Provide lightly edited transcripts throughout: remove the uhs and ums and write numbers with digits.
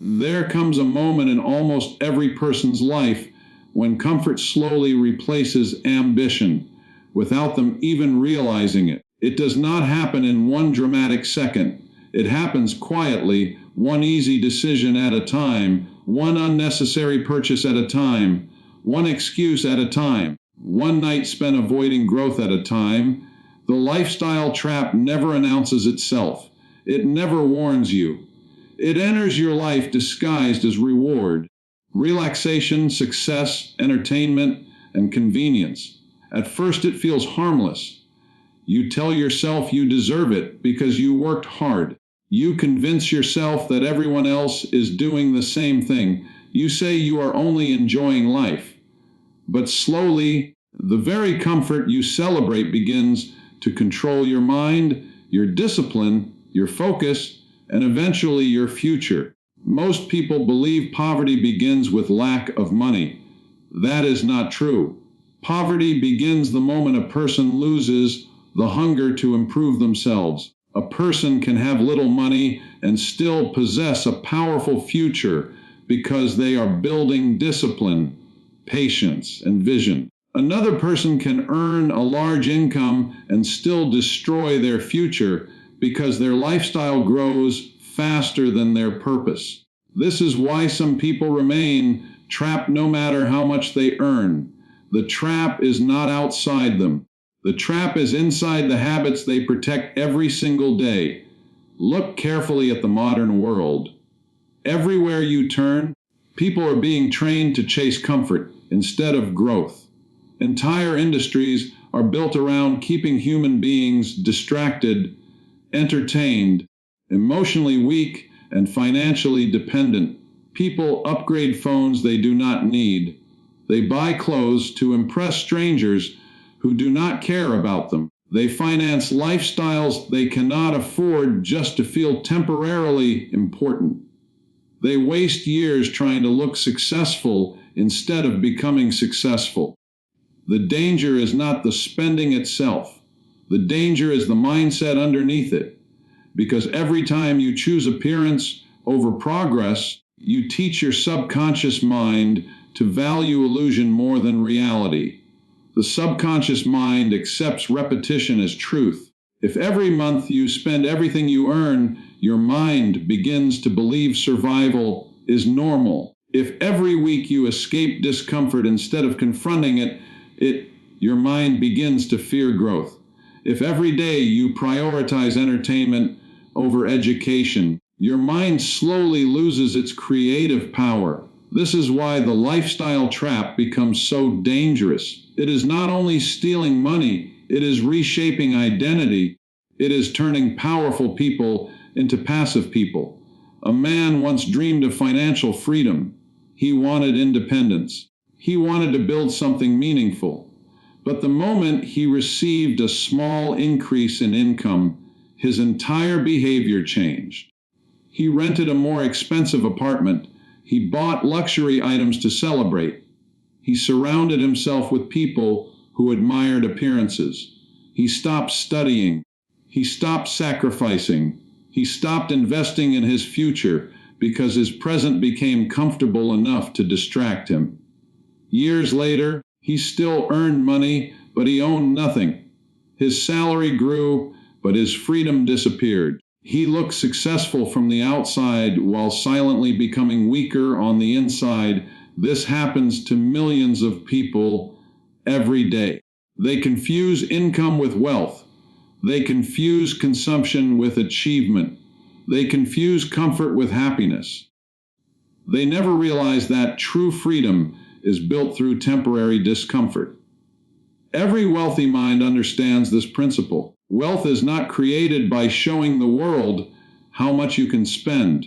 There comes a moment in almost every person's life when comfort slowly replaces ambition without them even realizing it. It does not happen in one dramatic second. It happens quietly, one easy decision at a time, one unnecessary purchase at a time, one excuse at a time, one night spent avoiding growth at a time. The lifestyle trap never announces itself. It never warns you. It enters your life disguised as reward, relaxation, success, entertainment, and convenience. At first it feels harmless. You tell yourself you deserve it because you worked hard. You convince yourself that everyone else is doing the same thing. You say you are only enjoying life. But slowly, the very comfort you celebrate begins to control your mind, your discipline, your focus, and eventually your future. Most people believe poverty begins with lack of money. That is not true. Poverty begins the moment a person loses the hunger to improve themselves. A person can have little money and still possess a powerful future because they are building discipline, patience, and vision. Another person can earn a large income and still destroy their future because their lifestyle grows faster than their purpose. This is why some people remain trapped no matter how much they earn. The trap is not outside them. The trap is inside the habits they protect every single day. Look carefully at the modern world. Everywhere you turn, people are being trained to chase comfort instead of growth. Entire industries are built around keeping human beings distracted, entertained, emotionally weak, and financially dependent. People upgrade phones they do not need. They buy clothes to impress strangers who do not care about them. They finance lifestyles they cannot afford just to feel temporarily important. They waste years trying to look successful instead of becoming successful. The danger is not the spending itself. The danger is the mindset underneath it. Because every time you choose appearance over progress, you teach your subconscious mind to value illusion more than reality. The subconscious mind accepts repetition as truth. If every month you spend everything you earn, your mind begins to believe survival is normal. If every week you escape discomfort instead of confronting it, your mind begins to fear growth. If every day you prioritize entertainment over education, your mind slowly loses its creative power. This is why the lifestyle trap becomes so dangerous. It is not only stealing money, it is reshaping identity. It is turning powerful people into passive people. A man once dreamed of financial freedom. He wanted independence. He wanted to build something meaningful. But the moment he received a small increase in income, his entire behavior changed. He rented a more expensive apartment. He bought luxury items to celebrate. He surrounded himself with people who admired appearances. He stopped studying. He stopped sacrificing. He stopped investing in his future because his present became comfortable enough to distract him. Years later, he still earned money, but he owned nothing. His salary grew, but his freedom disappeared. He looked successful from the outside while silently becoming weaker on the inside. This happens to millions of people every day. They confuse income with wealth. They confuse consumption with achievement. They confuse comfort with happiness. They never realize that true freedom is built through temporary discomfort. Every wealthy mind understands this principle. Wealth is not created by showing the world how much you can spend.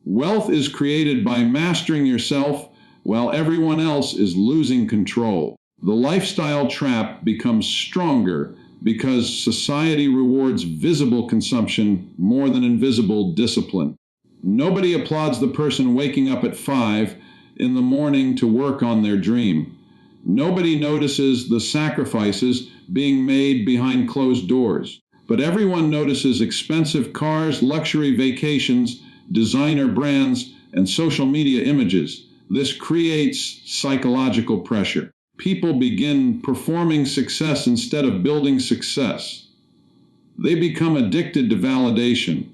Wealth is created by mastering yourself while everyone else is losing control. The lifestyle trap becomes stronger because society rewards visible consumption more than invisible discipline. Nobody applauds the person waking up at 5 in the morning to work on their dream. Nobody notices the sacrifices being made behind closed doors. But everyone notices expensive cars, luxury vacations, designer brands, and social media images. This creates psychological pressure. People begin performing success instead of building success. They become addicted to validation.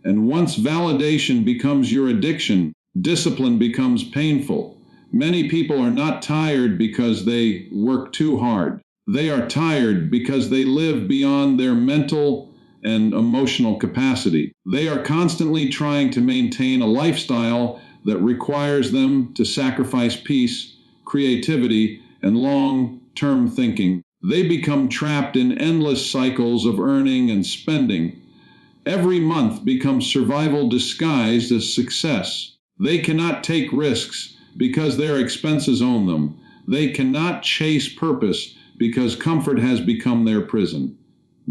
And once validation becomes your addiction, discipline becomes painful. Many people are not tired because they work too hard. They are tired because they live beyond their mental and emotional capacity. They are constantly trying to maintain a lifestyle that requires them to sacrifice peace, creativity, and long-term thinking. They become trapped in endless cycles of earning and spending. Every month becomes survival disguised as success. They cannot take risks because their expenses own them. They cannot chase purpose because comfort has become their prison.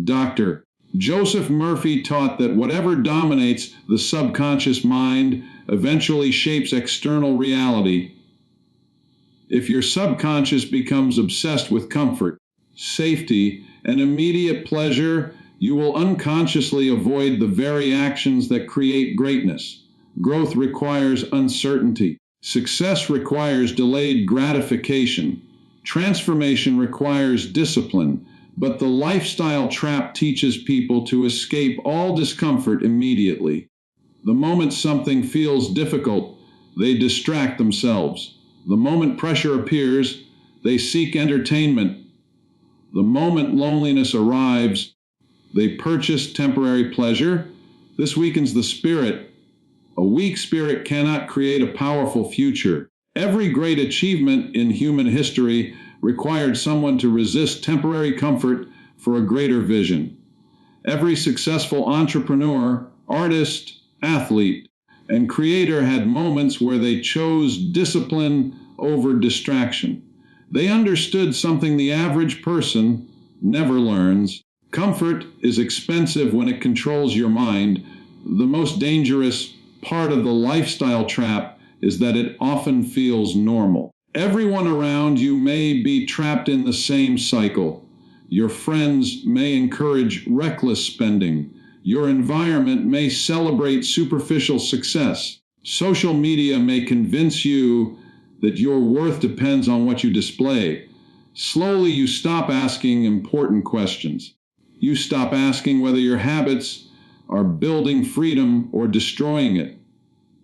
Dr. Joseph Murphy taught that whatever dominates the subconscious mind eventually shapes external reality. If your subconscious becomes obsessed with comfort, safety, and immediate pleasure, you will unconsciously avoid the very actions that create greatness. Growth requires uncertainty. Success requires delayed gratification. Transformation requires discipline. But the lifestyle trap teaches people to escape all discomfort immediately. The moment something feels difficult, they distract themselves. The moment pressure appears, they seek entertainment. The moment loneliness arrives, they purchase temporary pleasure. This weakens the spirit. A weak spirit cannot create a powerful future. Every great achievement in human history required someone to resist temporary comfort for a greater vision. Every successful entrepreneur, artist, athlete, and creator had moments where they chose discipline over distraction. They understood something the average person never learns. Comfort is expensive when it controls your mind. The most dangerous part of the lifestyle trap is that it often feels normal. Everyone around you may be trapped in the same cycle. Your friends may encourage reckless spending. Your environment may celebrate superficial success. Social media may convince you that your worth depends on what you display. Slowly, you stop asking important questions. You stop asking whether your habits are building freedom or destroying it.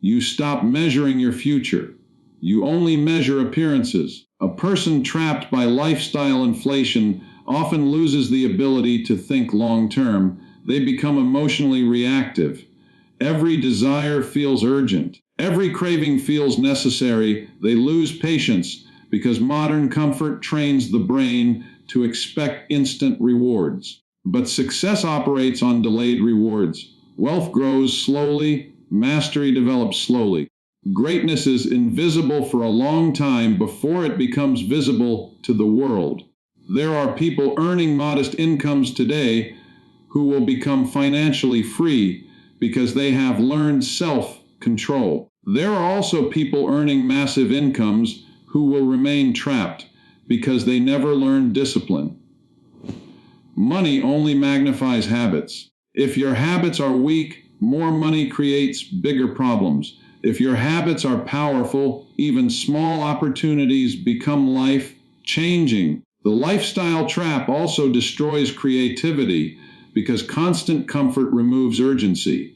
You stop measuring your future. You only measure appearances. A person trapped by lifestyle inflation often loses the ability to think long term. They become emotionally reactive. Every desire feels urgent. Every craving feels necessary. They lose patience because modern comfort trains the brain to expect instant rewards. But success operates on delayed rewards. Wealth grows slowly. Mastery develops slowly. Greatness is invisible for a long time before it becomes visible to the world. There are people earning modest incomes today who will become financially free because they have learned self-control. There are also people earning massive incomes who will remain trapped because they never learned discipline. Money only magnifies habits. If your habits are weak, more money creates bigger problems. If your habits are powerful, even small opportunities become life-changing. The lifestyle trap also destroys creativity because constant comfort removes urgency.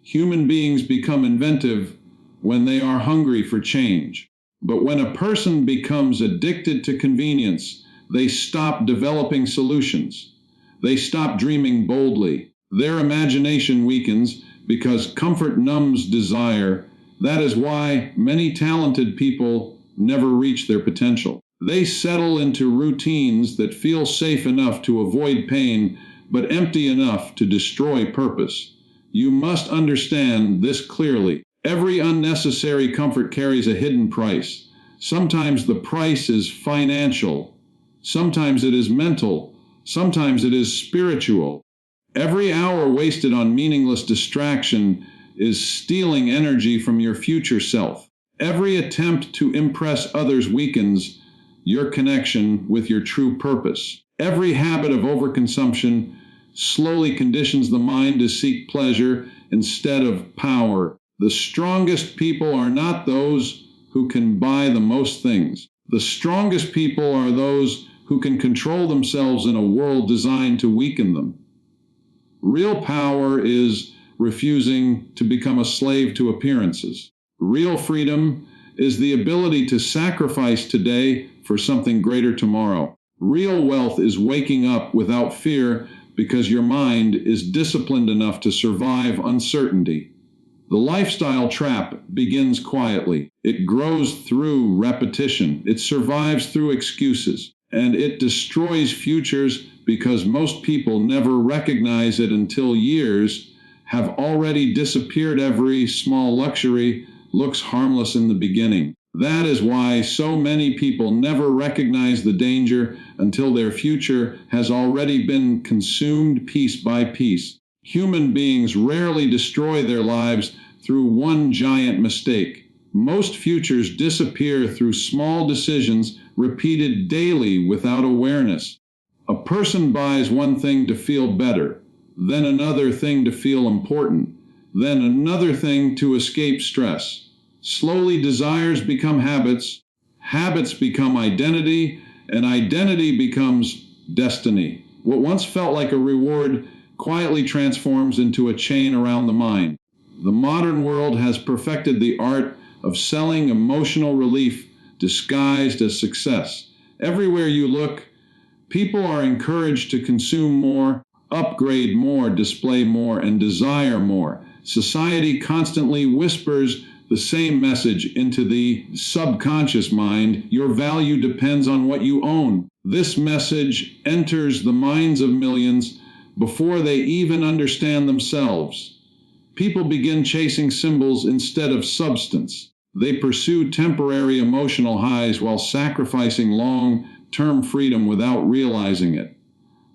Human beings become inventive when they are hungry for change. But when a person becomes addicted to convenience, they stop developing solutions. They stop dreaming boldly. Their imagination weakens because comfort numbs desire. That is why many talented people never reach their potential. They settle into routines that feel safe enough to avoid pain, but empty enough to destroy purpose. You must understand this clearly. Every unnecessary comfort carries a hidden price. Sometimes the price is financial. Sometimes it is mental. Sometimes it is spiritual. Every hour wasted on meaningless distraction is stealing energy from your future self. Every attempt to impress others weakens your connection with your true purpose. Every habit of overconsumption slowly conditions the mind to seek pleasure instead of power. The strongest people are not those who can buy the most things. The strongest people are those who can control themselves in a world designed to weaken them. Real power is refusing to become a slave to appearances. Real freedom is the ability to sacrifice today for something greater tomorrow. Real wealth is waking up without fear because your mind is disciplined enough to survive uncertainty. The lifestyle trap begins quietly. It grows through repetition. It survives through excuses. And it destroys futures because most people never recognize it until years have already disappeared. Every small luxury looks harmless in the beginning. That is why so many people never recognize the danger until their future has already been consumed piece by piece. Human beings rarely destroy their lives through one giant mistake. Most futures disappear through small decisions repeated daily without awareness. A person buys one thing to feel better, then another thing to feel important, then another thing to escape stress. Slowly, desires become habits, habits become identity, and identity becomes destiny. What once felt like a reward quietly transforms into a chain around the mind. The modern world has perfected the art of selling emotional relief disguised as success. Everywhere you look, people are encouraged to consume more, upgrade more, display more, and desire more. Society constantly whispers the same message into the subconscious mind: your value depends on what you own. This message enters the minds of millions before they even understand themselves. People begin chasing symbols instead of substance. They pursue temporary emotional highs while sacrificing long-term freedom without realizing it.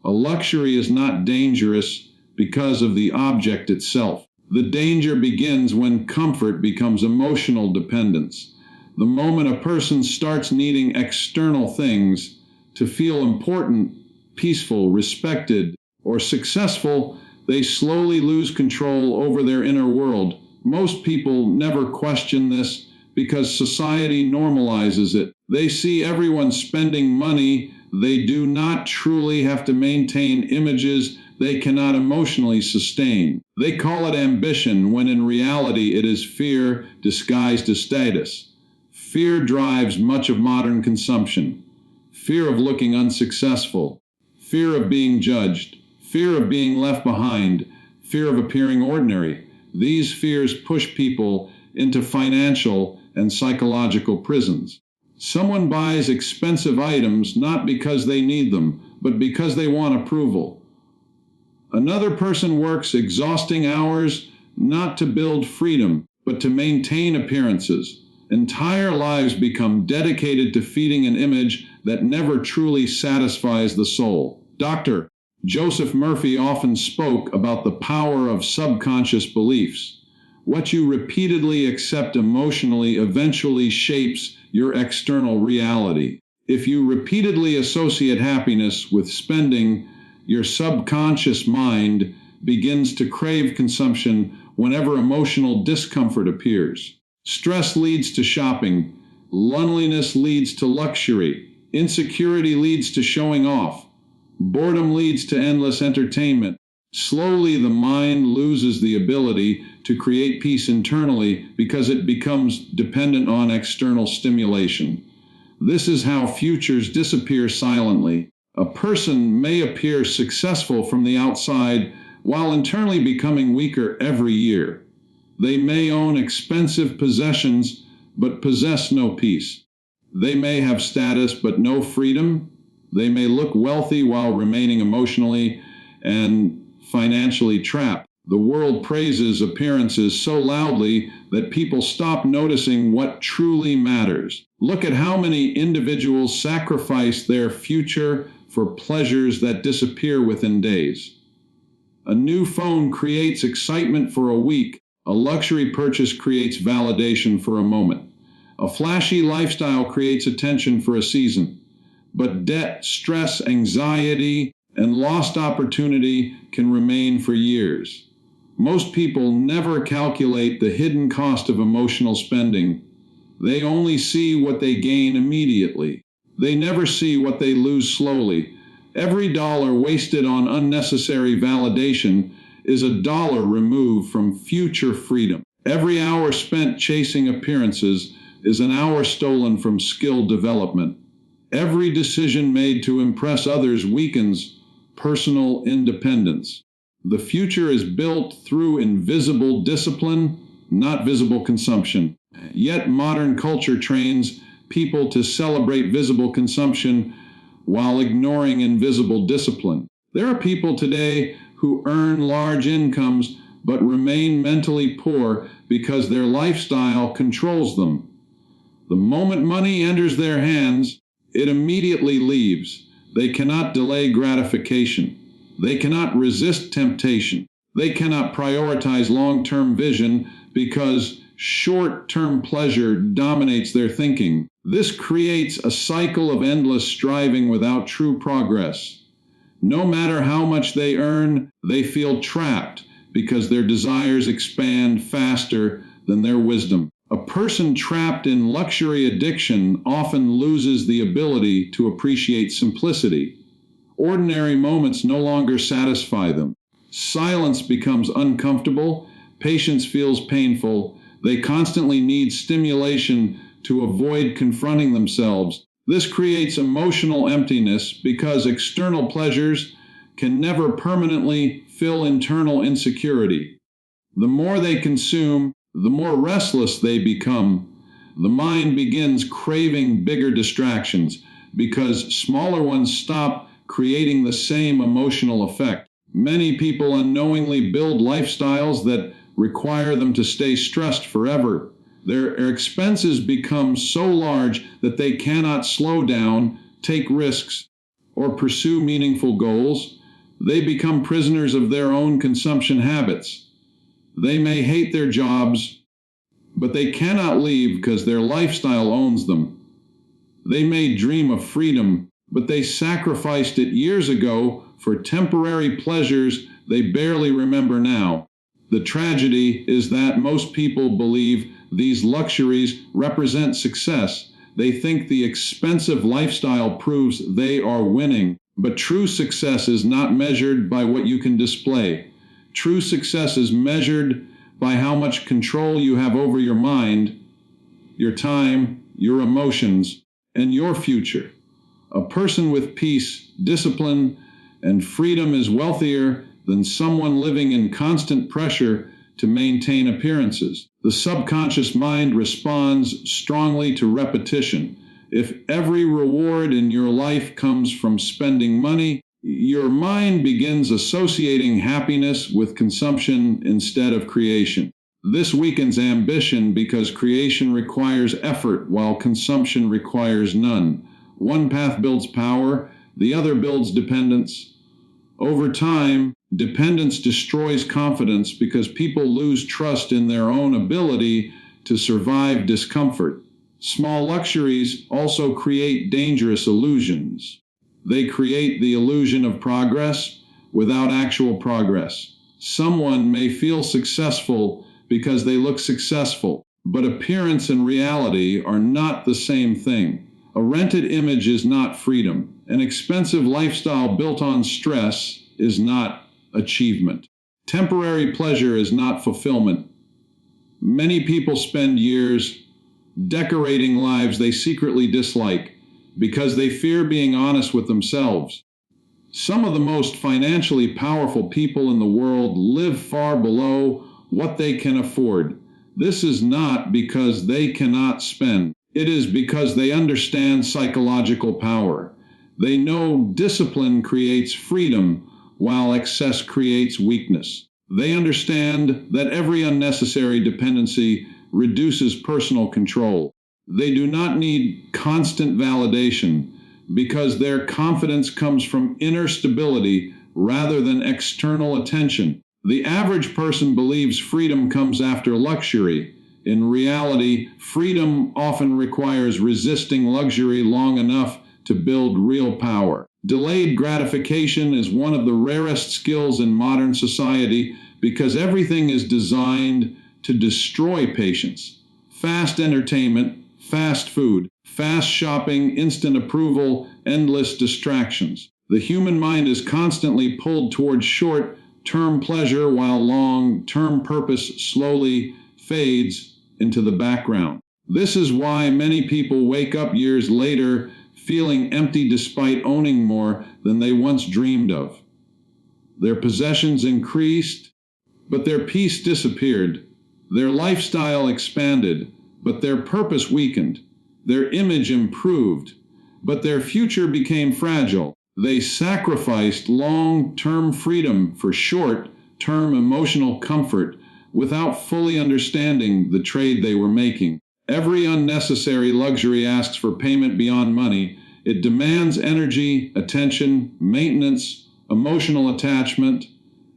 A luxury is not dangerous because of the object itself. The danger begins when comfort becomes emotional dependence. The moment a person starts needing external things to feel important, peaceful, respected, or successful, they slowly lose control over their inner world. Most people never question this because society normalizes it. They see everyone spending money. They do not truly have to maintain images they cannot emotionally sustain. They call it ambition when in reality it is fear disguised as status. Fear drives much of modern consumption. Fear of looking unsuccessful, fear of being judged, fear of being left behind, fear of appearing ordinary. These fears push people into financial and psychological prisons. Someone buys expensive items not because they need them, but because they want approval. Another person works exhausting hours not to build freedom, but to maintain appearances. Entire lives become dedicated to feeding an image that never truly satisfies the soul. Dr. Joseph Murphy often spoke about the power of subconscious beliefs. What you repeatedly accept emotionally eventually shapes your external reality. If you repeatedly associate happiness with spending, your subconscious mind begins to crave consumption whenever emotional discomfort appears. Stress leads to shopping. Loneliness leads to luxury. Insecurity leads to showing off. Boredom leads to endless entertainment. Slowly, the mind loses the ability to create peace internally because it becomes dependent on external stimulation. This is how futures disappear silently. A person may appear successful from the outside while internally becoming weaker every year. They may own expensive possessions but possess no peace. They may have status but no freedom. They may look wealthy while remaining emotionally and financially trapped. The world praises appearances so loudly that people stop noticing what truly matters. Look at how many individuals sacrifice their future for pleasures that disappear within days. A new phone creates excitement for a week. A luxury purchase creates validation for a moment. A flashy lifestyle creates attention for a season. But debt, stress, anxiety, and lost opportunity can remain for years. Most people never calculate the hidden cost of emotional spending. They only see what they gain immediately. They never see what they lose slowly. Every dollar wasted on unnecessary validation is a dollar removed from future freedom. Every hour spent chasing appearances is an hour stolen from skill development. Every decision made to impress others weakens personal independence. The future is built through invisible discipline, not visible consumption. Yet modern culture trains people to celebrate visible consumption while ignoring invisible discipline. There are people today who earn large incomes but remain mentally poor because their lifestyle controls them. The moment money enters their hands, it immediately leaves. They cannot delay gratification. They cannot resist temptation. They cannot prioritize long-term vision because short-term pleasure dominates their thinking. This creates a cycle of endless striving without true progress. No matter how much they earn, they feel trapped because their desires expand faster than their wisdom. A person trapped in luxury addiction often loses the ability to appreciate simplicity. Ordinary moments no longer satisfy them. Silence becomes uncomfortable. Patience feels painful. They constantly need stimulation to avoid confronting themselves. This creates emotional emptiness because external pleasures can never permanently fill internal insecurity. The more they consume, the more restless they become. The mind begins craving bigger distractions because smaller ones stop creating the same emotional effect. Many people unknowingly build lifestyles that require them to stay stressed forever. Their expenses become so large that they cannot slow down, take risks, or pursue meaningful goals. They become prisoners of their own consumption habits. They may hate their jobs, but they cannot leave because their lifestyle owns them. They may dream of freedom, but they sacrificed it years ago for temporary pleasures they barely remember now. The tragedy is that most people believe these luxuries represent success. They think the expensive lifestyle proves they are winning, but true success is not measured by what you can display. True success is measured by how much control you have over your mind, your time, your emotions, and your future. A person with peace, discipline, and freedom is wealthier than someone living in constant pressure to maintain appearances. The subconscious mind responds strongly to repetition. If every reward in your life comes from spending money, your mind begins associating happiness with consumption instead of creation. This weakens ambition because creation requires effort while consumption requires none. One path builds power, the other builds dependence. Over time, dependence destroys confidence because people lose trust in their own ability to survive discomfort. Small luxuries also create dangerous illusions. They create the illusion of progress without actual progress. Someone may feel successful because they look successful, but appearance and reality are not the same thing. A rented image is not freedom. An expensive lifestyle built on stress is not achievement. Temporary pleasure is not fulfillment. Many people spend years decorating lives they secretly dislike because they fear being honest with themselves. Some of the most financially powerful people in the world live far below what they can afford. This is not because they cannot spend. It is because they understand psychological power. They know discipline creates freedom while excess creates weakness. They understand that every unnecessary dependency reduces personal control. They do not need constant validation because their confidence comes from inner stability rather than external attention. The average person believes freedom comes after luxury. In reality, freedom often requires resisting luxury long enough to build real power. Delayed gratification is one of the rarest skills in modern society because everything is designed to destroy patience. Fast entertainment, fast food, fast shopping, instant approval, endless distractions. The human mind is constantly pulled towards short-term pleasure while long-term purpose slowly fades into the background. This is why many people wake up years later feeling empty despite owning more than they once dreamed of. Their possessions increased, but their peace disappeared. Their lifestyle expanded, but their purpose weakened. Their image improved, but their future became fragile. They sacrificed long-term freedom for short-term emotional comfort without fully understanding the trade they were making. Every unnecessary luxury asks for payment beyond money. It demands energy, attention, maintenance, emotional attachment,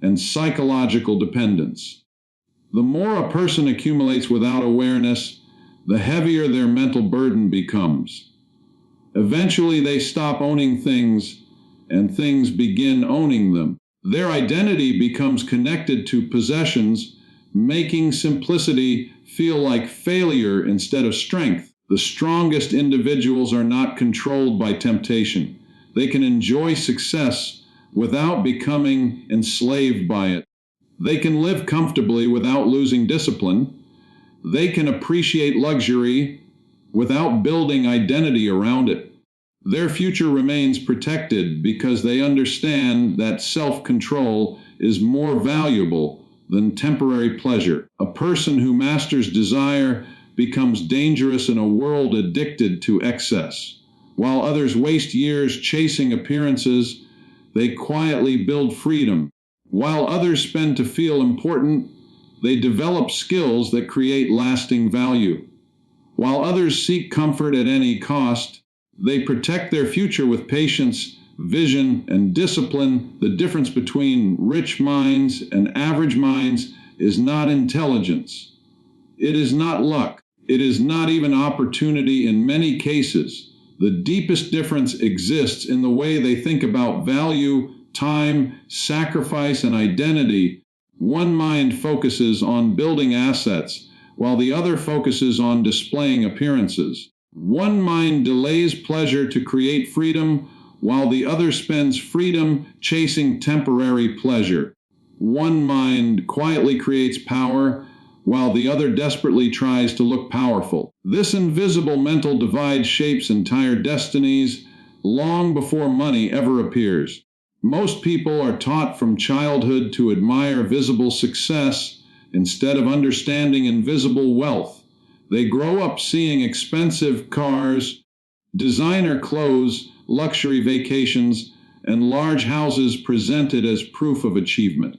and psychological dependence. The more a person accumulates without awareness, the heavier their mental burden becomes. Eventually, they stop owning things, and things begin owning them. Their identity becomes connected to possessions, making simplicity feel like failure instead of strength. The strongest individuals are not controlled by temptation. They can enjoy success without becoming enslaved by it. They can live comfortably without losing discipline. They can appreciate luxury without building identity around it. Their future remains protected because they understand that self-control is more valuable than temporary pleasure. A person who masters desire becomes dangerous in a world addicted to excess. While others waste years chasing appearances, they quietly build freedom. While others spend to feel important, they develop skills that create lasting value. While others seek comfort at any cost, they protect their future with patience, vision, and discipline. The difference between rich minds and average minds is not intelligence. It is not luck. It is not even opportunity in many cases. The deepest difference exists in the way they think about value, time, sacrifice, and identity. One mind focuses on building assets, while the other focuses on displaying appearances. One mind delays pleasure to create freedom, while the other spends freedom chasing temporary pleasure. One mind quietly creates power, while the other desperately tries to look powerful. This invisible mental divide shapes entire destinies long before money ever appears. Most people are taught from childhood to admire visible success instead of understanding invisible wealth. They grow up seeing expensive cars, designer clothes, luxury vacations, and large houses presented as proof of achievement.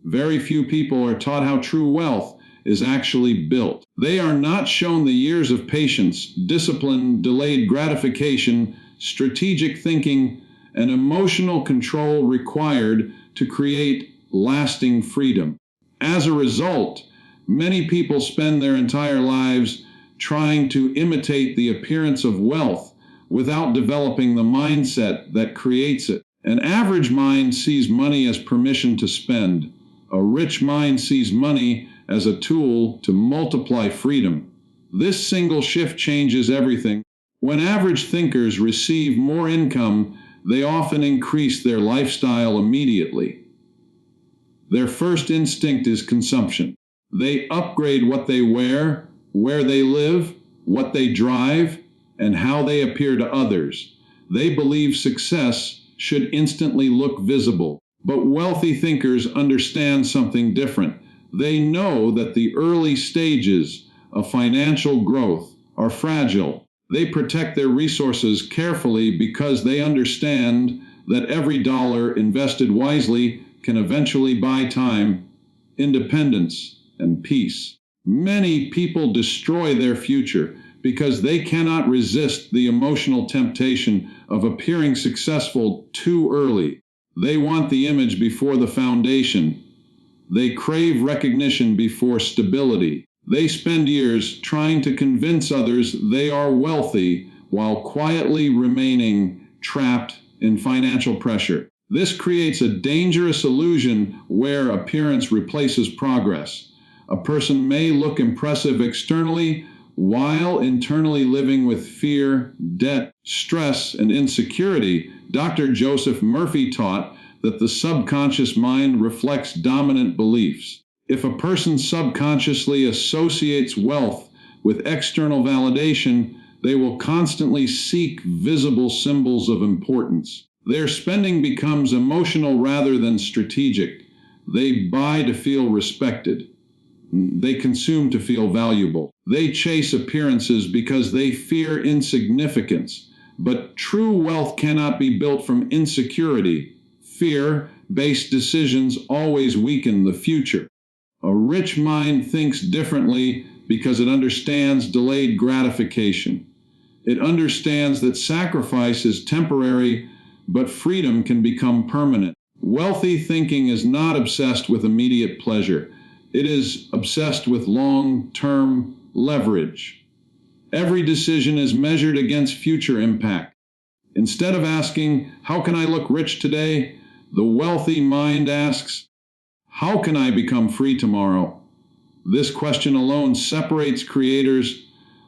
Very few people are taught how true wealth is actually built. They are not shown the years of patience, discipline, delayed gratification, strategic thinking, and emotional control required to create lasting freedom. As a result, many people spend their entire lives trying to imitate the appearance of wealth without developing the mindset that creates it. An average mind sees money as permission to spend. A rich mind sees money as a tool to multiply freedom. This single shift changes everything. When average thinkers receive more income, they often increase their lifestyle immediately. Their first instinct is consumption. They upgrade what they wear, where they live, what they drive, and how they appear to others. They believe success should instantly look visible. But wealthy thinkers understand something different. They know that the early stages of financial growth are fragile. They protect their resources carefully because they understand that every dollar invested wisely can eventually buy time, independence, and peace. Many people destroy their future because they cannot resist the emotional temptation of appearing successful too early. They want the image before the foundation. They crave recognition before stability. They spend years trying to convince others they are wealthy while quietly remaining trapped in financial pressure. This creates a dangerous illusion where appearance replaces progress. A person may look impressive externally while internally living with fear, debt, stress, and insecurity. Dr. Joseph Murphy taught that the subconscious mind reflects dominant beliefs. If a person subconsciously associates wealth with external validation, they will constantly seek visible symbols of importance. Their spending becomes emotional rather than strategic. They buy to feel respected. They consume to feel valuable. They chase appearances because they fear insignificance. But true wealth cannot be built from insecurity. Fear-based decisions always weaken the future. A rich mind thinks differently because it understands delayed gratification. It understands that sacrifice is temporary, but freedom can become permanent. Wealthy thinking is not obsessed with immediate pleasure. It is obsessed with long-term leverage. Every decision is measured against future impact. Instead of asking, "How can I look rich today?" the wealthy mind asks, "How can I become free tomorrow?" This question alone separates creators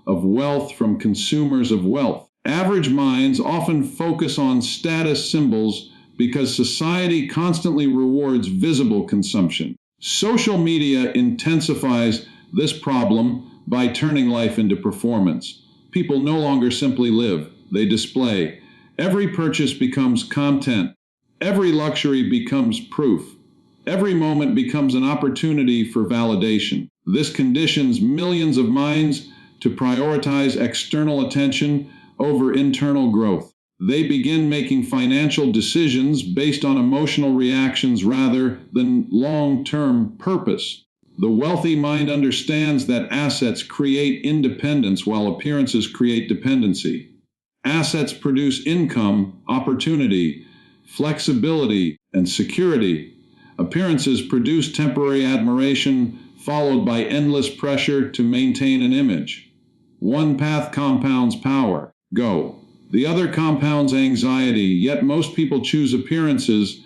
of wealth from consumers of wealth. Average minds often focus on status symbols because society constantly rewards visible consumption. Social media intensifies this problem by turning life into performance. People no longer simply live, they display. Every purchase becomes content. Every luxury becomes proof. Every moment becomes an opportunity for validation. This conditions millions of minds to prioritize external attention over internal growth. They begin making financial decisions based on emotional reactions rather than long-term purpose. The wealthy mind understands that assets create independence while appearances create dependency. Assets produce income, opportunity, flexibility, and security. Appearances produce temporary admiration followed by endless pressure to maintain an image. One path compounds power. Go. The other compounds anxiety, yet most people choose appearances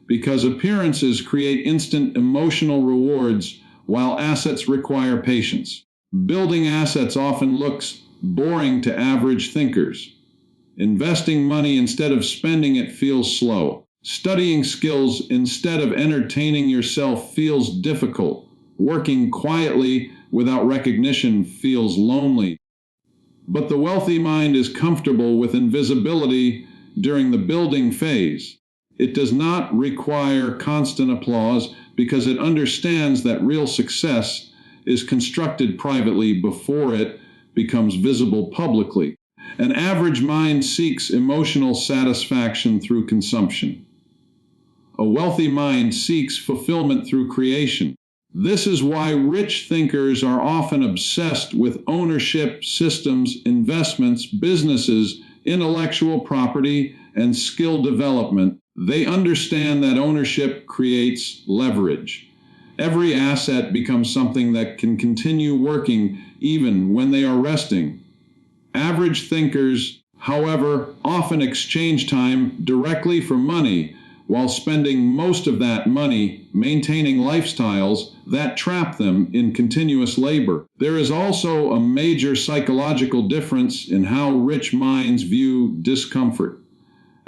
because appearances create instant emotional rewards while assets require patience. Building assets often looks boring to average thinkers. Investing money instead of spending it feels slow. Studying skills instead of entertaining yourself feels difficult. Working quietly without recognition feels lonely. But the wealthy mind is comfortable with invisibility during the building phase. It does not require constant applause because it understands that real success is constructed privately before it becomes visible publicly. An average mind seeks emotional satisfaction through consumption. A wealthy mind seeks fulfillment through creation. This is why rich thinkers are often obsessed with ownership, systems, investments, businesses, intellectual property, and skill development. They understand that ownership creates leverage. Every asset becomes something that can continue working even when they are resting. Average thinkers, however, often exchange time directly for money, while spending most of that money maintaining lifestyles that trap them in continuous labor. There is also a major psychological difference in how rich minds view discomfort.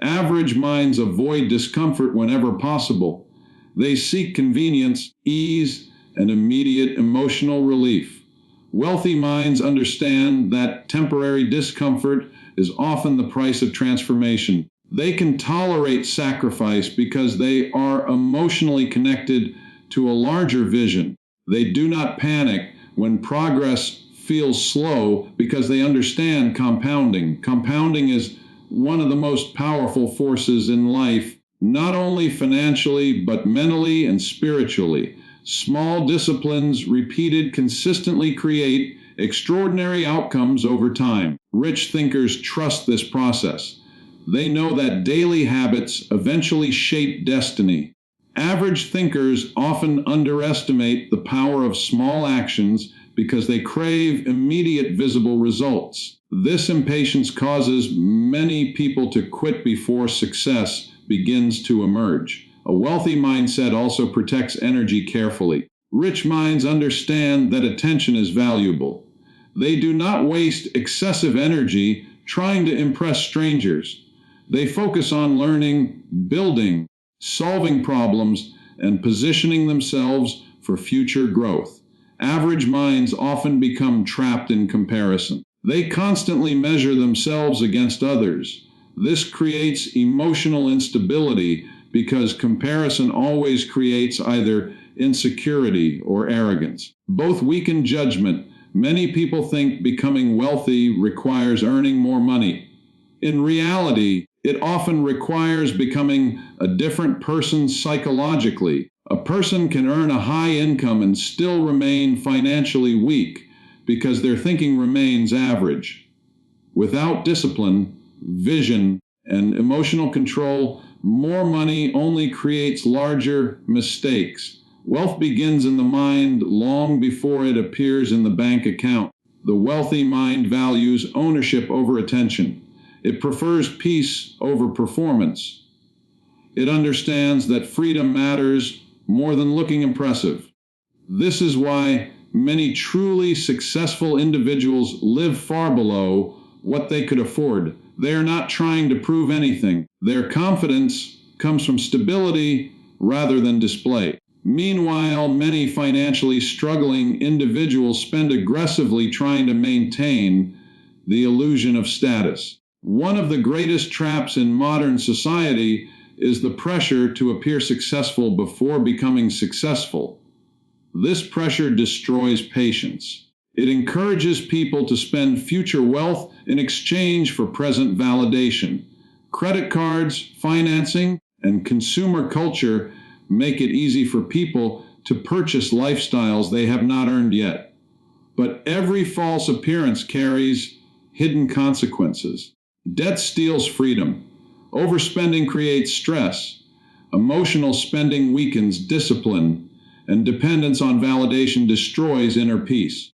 Average minds avoid discomfort whenever possible. They seek convenience, ease, and immediate emotional relief. Wealthy minds understand that temporary discomfort is often the price of transformation. They can tolerate sacrifice because they are emotionally connected to a larger vision. They do not panic when progress feels slow because they understand compounding. Compounding is one of the most powerful forces in life, not only financially, but mentally and spiritually. Small disciplines repeated consistently create extraordinary outcomes over time. Rich thinkers trust this process. They know that daily habits eventually shape destiny. Average thinkers often underestimate the power of small actions because they crave immediate visible results. This impatience causes many people to quit before success begins to emerge. A wealthy mindset also protects energy carefully. Rich minds understand that attention is valuable. They do not waste excessive energy trying to impress strangers. They focus on learning, building, solving problems, and positioning themselves for future growth. Average minds often become trapped in comparison. They constantly measure themselves against others. This creates emotional instability because comparison always creates either insecurity or arrogance. Both weaken judgment. Many people think becoming wealthy requires earning more money. In reality, it often requires becoming a different person psychologically. A person can earn a high income and still remain financially weak because their thinking remains average. Without discipline, vision, and emotional control, more money only creates larger mistakes. Wealth begins in the mind long before it appears in the bank account. The wealthy mind values ownership over attention. It prefers peace over performance. It understands that freedom matters more than looking impressive. This is why many truly successful individuals live far below what they could afford. They are not trying to prove anything. Their confidence comes from stability rather than display. Meanwhile, many financially struggling individuals spend aggressively trying to maintain the illusion of status. One of the greatest traps in modern society is the pressure to appear successful before becoming successful. This pressure destroys patience. It encourages people to spend future wealth in exchange for present validation. Credit cards, financing, and consumer culture make it easy for people to purchase lifestyles they have not earned yet. But every false appearance carries hidden consequences. Debt steals freedom. Overspending creates stress. Emotional spending weakens discipline, and dependence on validation destroys inner peace.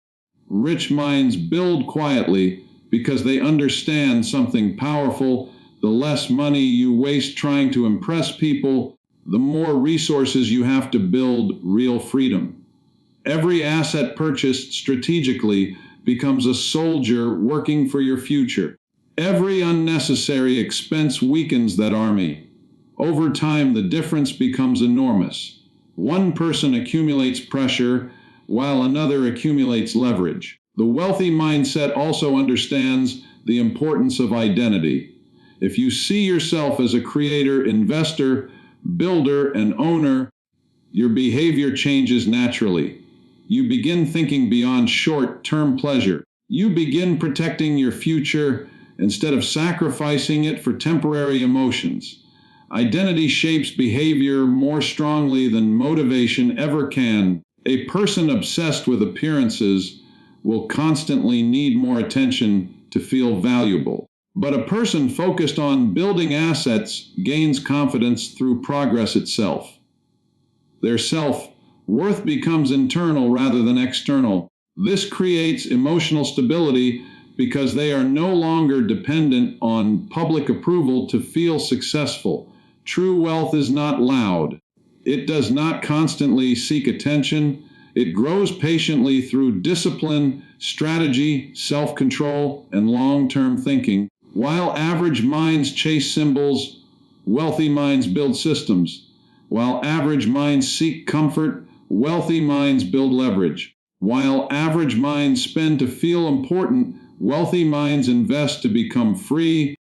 Rich minds build quietly because they understand something powerful. The less money you waste trying to impress people, the more resources you have to build real freedom. Every asset purchased strategically becomes a soldier working for your future. Every unnecessary expense weakens that army. Over time, the difference becomes enormous. One person accumulates pressure while another accumulates leverage. The wealthy mindset also understands the importance of identity. If you see yourself as a creator, investor, builder, and owner, your behavior changes naturally. You begin thinking beyond short-term pleasure. You begin protecting your future instead of sacrificing it for temporary emotions. Identity shapes behavior more strongly than motivation ever can. A person obsessed with appearances will constantly need more attention to feel valuable. But a person focused on building assets gains confidence through progress itself. Their self-worth becomes internal rather than external. This creates emotional stability because they are no longer dependent on public approval to feel successful. True wealth is not loud. It does not constantly seek attention. It grows patiently through discipline, strategy, self-control, and long-term thinking. While average minds chase symbols, wealthy minds build systems. While average minds seek comfort, wealthy minds build leverage. While average minds spend to feel important, wealthy minds invest to become free.